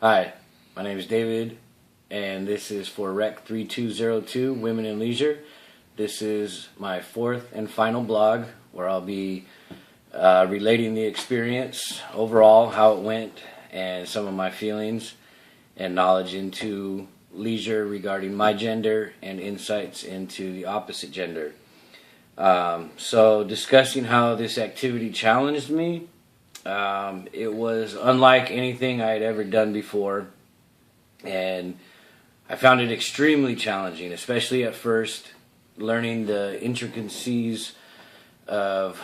Hi, my name is David, and this is for Rec 3202 Women in Leisure. This is my fourth and final blog where I'll be relating the experience overall, how it went, and some of my feelings and knowledge into leisure regarding my gender and insights into the opposite gender. So discussing how this activity challenged me. It was unlike anything I had ever done before, and I found it extremely challenging, especially at first, learning the intricacies of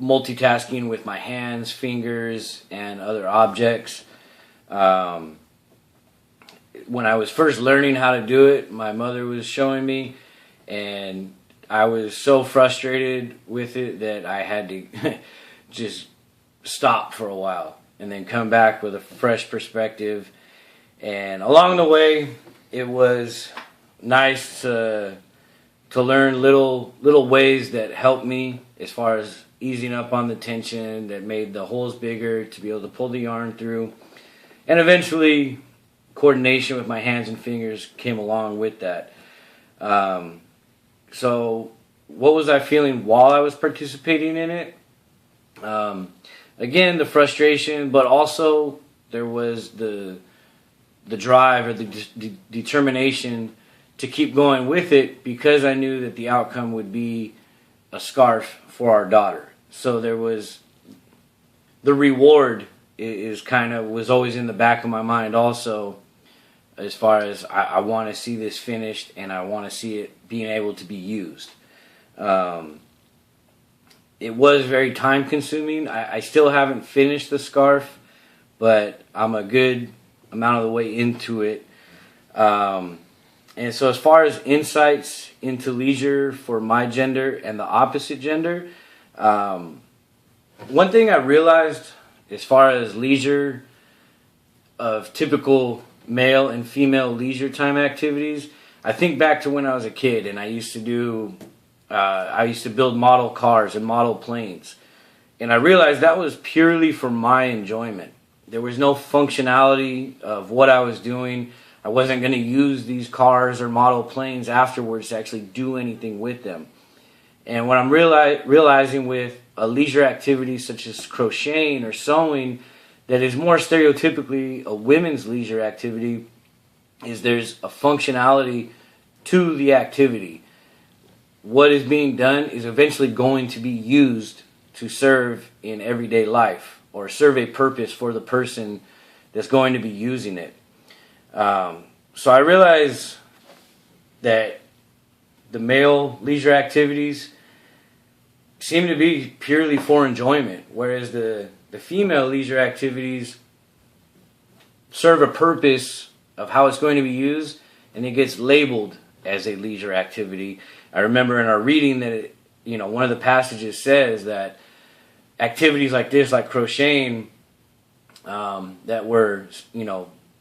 multitasking with my hands, fingers, and other objects. When I was first learning how to do it, my mother was showing me, and I was so frustrated with it that I had to just stop for a while and then come back with a fresh perspective. And along the way, it was nice to learn little ways that helped me as far as easing up on the tension, that made the holes bigger to be able to pull the yarn through. And eventually, coordination with my hands and fingers came along with that. So what was I feeling while I was participating in it? Again, the frustration, but also there was the drive or the determination to keep going with it, because I knew that the outcome would be a scarf for our daughter. So there was the reward was always in the back of my mind also, as far as I want to see this finished and I want to see it being able to be used. It was very time consuming. I still haven't finished the scarf, but I'm a good amount of the way into it. And so as far as insights into leisure for my gender and the opposite gender, one thing I realized as far as leisure of typical male and female leisure time activities, I think back to when I was a kid and I used to build model cars and model planes. And I realized that was purely for my enjoyment. There was no functionality of what I was doing. I wasn't going to use these cars or model planes afterwards to actually do anything with them. And what I'm realizing with a leisure activity such as crocheting or sewing, that is more stereotypically a women's leisure activity, is there's a functionality to the activity. What is being done is eventually going to be used to serve in everyday life or serve a purpose for the person that's going to be using it. So I realize that the male leisure activities seem to be purely for enjoyment, whereas the female leisure activities serve a purpose of how it's going to be used, and it gets labeled as a leisure activity. I remember in our reading that one of the passages says that activities like this, like crocheting, that were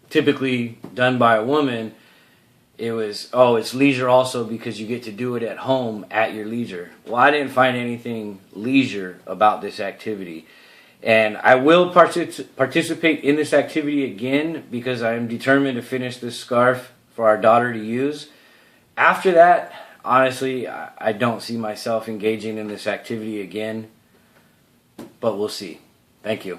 typically done by a woman, it's leisure also because you get to do it at home at your leisure. Well, I didn't find anything leisure about this activity. And I will participate in this activity again because I am determined to finish this scarf for our daughter to use. After that, honestly, I don't see myself engaging in this activity again, but we'll see. Thank you.